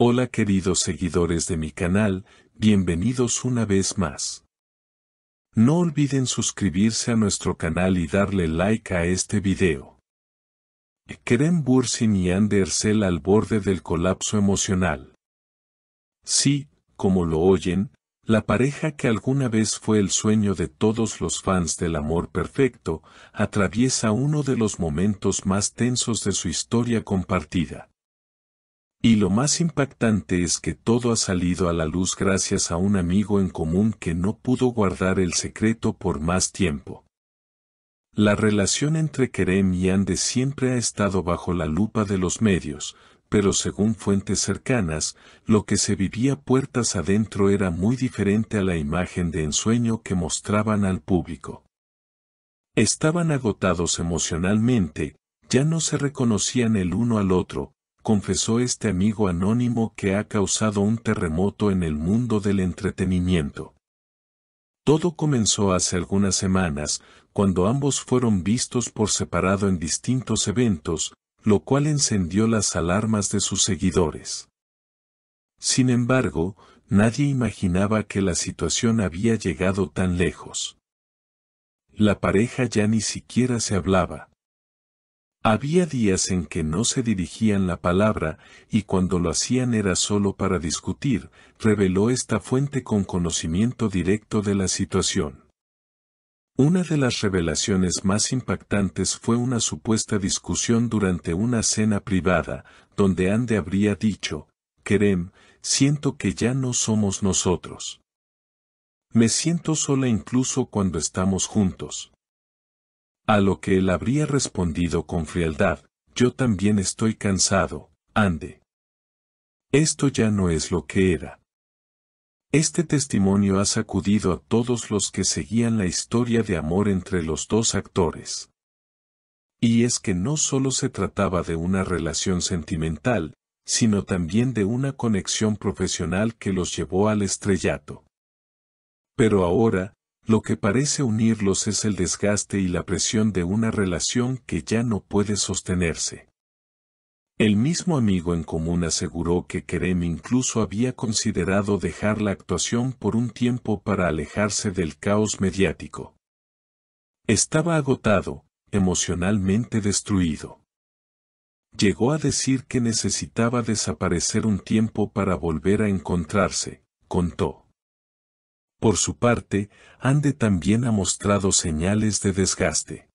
Hola queridos seguidores de mi canal, bienvenidos una vez más. No olviden suscribirse a nuestro canal y darle like a este video. Kerem Bürsin y Hande Erçel al borde del colapso emocional. Sí, como lo oyen, la pareja que alguna vez fue el sueño de todos los fans del amor perfecto, atraviesa uno de los momentos más tensos de su historia compartida. Y lo más impactante es que todo ha salido a la luz gracias a un amigo en común que no pudo guardar el secreto por más tiempo. La relación entre Kerem y Hande siempre ha estado bajo la lupa de los medios, pero según fuentes cercanas, lo que se vivía puertas adentro era muy diferente a la imagen de ensueño que mostraban al público. Estaban agotados emocionalmente, ya no se reconocían el uno al otro, confesó este amigo anónimo que ha causado un terremoto en el mundo del entretenimiento. Todo comenzó hace algunas semanas, cuando ambos fueron vistos por separado en distintos eventos, lo cual encendió las alarmas de sus seguidores. Sin embargo, nadie imaginaba que la situación había llegado tan lejos. La pareja ya ni siquiera se hablaba. Había días en que no se dirigían la palabra, y cuando lo hacían era solo para discutir, reveló esta fuente con conocimiento directo de la situación. Una de las revelaciones más impactantes fue una supuesta discusión durante una cena privada, donde Hande habría dicho: Kerem, siento que ya no somos nosotros. Me siento sola incluso cuando estamos juntos. A lo que él habría respondido con frialdad: yo también estoy cansado, Hande. Esto ya no es lo que era. Este testimonio ha sacudido a todos los que seguían la historia de amor entre los dos actores. Y es que no solo se trataba de una relación sentimental, sino también de una conexión profesional que los llevó al estrellato. Pero ahora, lo que parece unirlos es el desgaste y la presión de una relación que ya no puede sostenerse. El mismo amigo en común aseguró que Kerem incluso había considerado dejar la actuación por un tiempo para alejarse del caos mediático. Estaba agotado, emocionalmente destruido. Llegó a decir que necesitaba desaparecer un tiempo para volver a encontrarse, contó. Por su parte, Hande también ha mostrado señales de desgaste.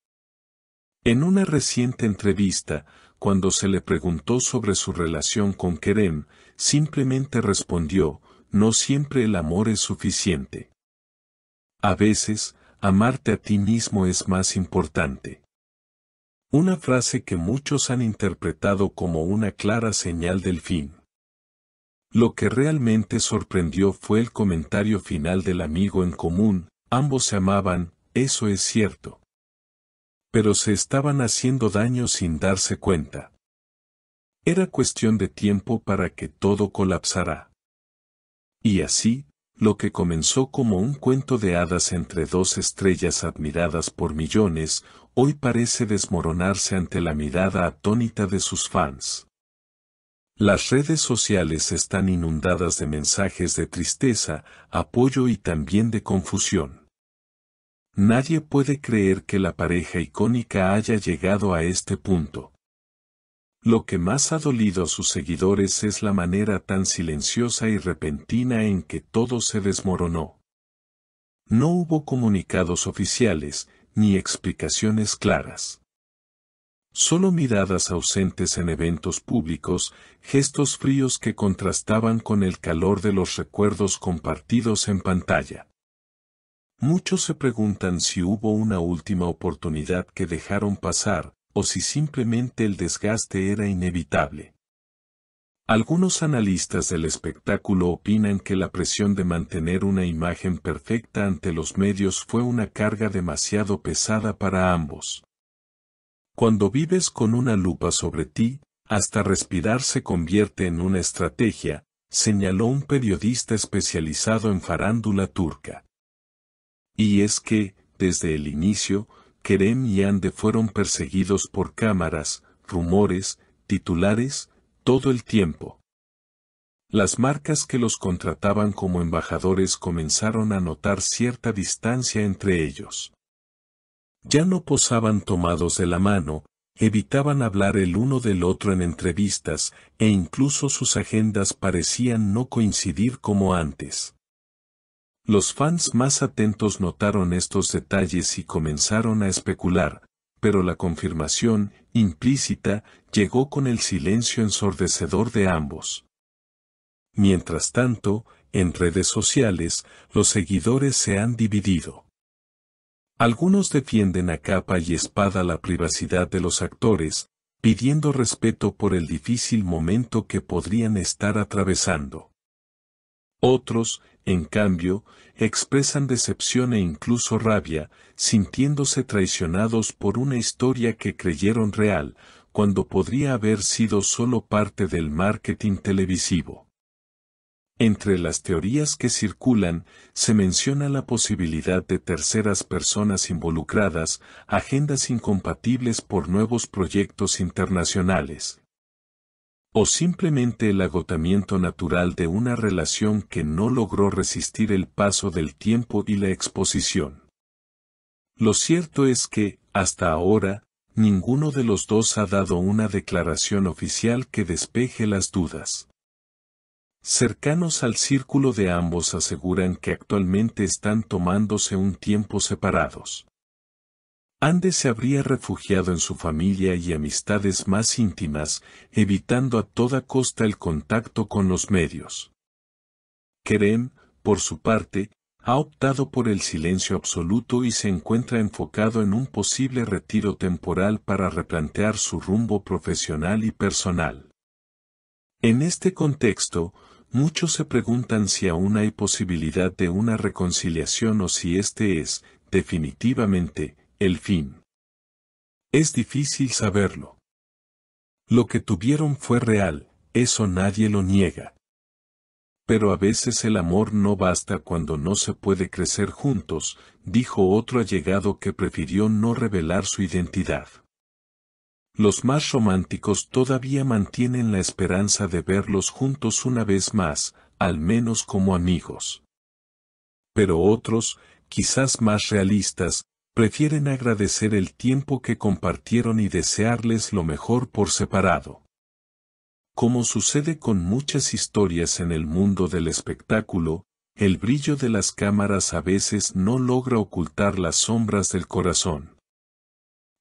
En una reciente entrevista, cuando se le preguntó sobre su relación con Kerem, simplemente respondió: no siempre el amor es suficiente. A veces, amarte a ti mismo es más importante. Una frase que muchos han interpretado como una clara señal del fin. Lo que realmente sorprendió fue el comentario final del amigo en común: ambos se amaban, eso es cierto. Pero se estaban haciendo daño sin darse cuenta. Era cuestión de tiempo para que todo colapsara. Y así, lo que comenzó como un cuento de hadas entre dos estrellas admiradas por millones, hoy parece desmoronarse ante la mirada atónita de sus fans. Las redes sociales están inundadas de mensajes de tristeza, apoyo y también de confusión. Nadie puede creer que la pareja icónica haya llegado a este punto. Lo que más ha dolido a sus seguidores es la manera tan silenciosa y repentina en que todo se desmoronó. No hubo comunicados oficiales, ni explicaciones claras. Solo miradas ausentes en eventos públicos, gestos fríos que contrastaban con el calor de los recuerdos compartidos en pantalla. Muchos se preguntan si hubo una última oportunidad que dejaron pasar, o si simplemente el desgaste era inevitable. Algunos analistas del espectáculo opinan que la presión de mantener una imagen perfecta ante los medios fue una carga demasiado pesada para ambos. Cuando vives con una lupa sobre ti, hasta respirar se convierte en una estrategia, señaló un periodista especializado en farándula turca. Y es que, desde el inicio, Kerem y Hande fueron perseguidos por cámaras, rumores, titulares, todo el tiempo. Las marcas que los contrataban como embajadores comenzaron a notar cierta distancia entre ellos. Ya no posaban tomados de la mano, evitaban hablar el uno del otro en entrevistas, e incluso sus agendas parecían no coincidir como antes. Los fans más atentos notaron estos detalles y comenzaron a especular, pero la confirmación, implícita, llegó con el silencio ensordecedor de ambos. Mientras tanto, en redes sociales, los seguidores se han dividido. Algunos defienden a capa y espada la privacidad de los actores, pidiendo respeto por el difícil momento que podrían estar atravesando. Otros, en cambio, expresan decepción e incluso rabia, sintiéndose traicionados por una historia que creyeron real, cuando podría haber sido solo parte del marketing televisivo. Entre las teorías que circulan, se menciona la posibilidad de terceras personas involucradas, agendas incompatibles por nuevos proyectos internacionales. O simplemente el agotamiento natural de una relación que no logró resistir el paso del tiempo y la exposición. Lo cierto es que, hasta ahora, ninguno de los dos ha dado una declaración oficial que despeje las dudas. Cercanos al círculo de ambos aseguran que actualmente están tomándose un tiempo separados. Ande se habría refugiado en su familia y amistades más íntimas, evitando a toda costa el contacto con los medios. Kerem, por su parte, ha optado por el silencio absoluto y se encuentra enfocado en un posible retiro temporal para replantear su rumbo profesional y personal. En este contexto, muchos se preguntan si aún hay posibilidad de una reconciliación o si este es, definitivamente, el fin. Es difícil saberlo. Lo que tuvieron fue real, eso nadie lo niega. Pero a veces el amor no basta cuando no se puede crecer juntos, dijo otro allegado que prefirió no revelar su identidad. Los más románticos todavía mantienen la esperanza de verlos juntos una vez más, al menos como amigos. Pero otros, quizás más realistas, prefieren agradecer el tiempo que compartieron y desearles lo mejor por separado. Como sucede con muchas historias en el mundo del espectáculo, el brillo de las cámaras a veces no logra ocultar las sombras del corazón.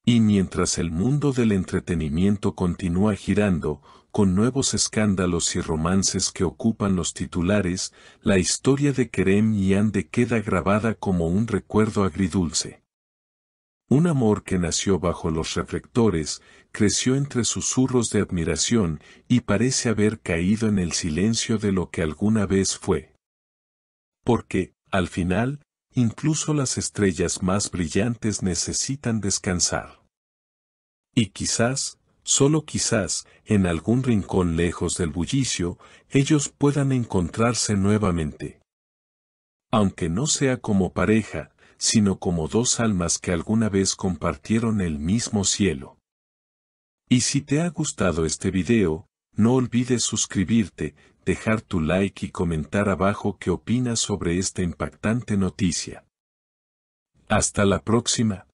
Y mientras el mundo del entretenimiento continúa girando, con nuevos escándalos y romances que ocupan los titulares, la historia de Kerem y Ande queda grabada como un recuerdo agridulce. Un amor que nació bajo los reflectores, creció entre susurros de admiración, y parece haber caído en el silencio de lo que alguna vez fue. Porque, al final, incluso las estrellas más brillantes necesitan descansar. Y quizás, solo quizás, en algún rincón lejos del bullicio, ellos puedan encontrarse nuevamente. Aunque no sea como pareja, sino como dos almas que alguna vez compartieron el mismo cielo. Y si te ha gustado este video, no olvides suscribirte, dejar tu like y comentar abajo qué opinas sobre esta impactante noticia. Hasta la próxima.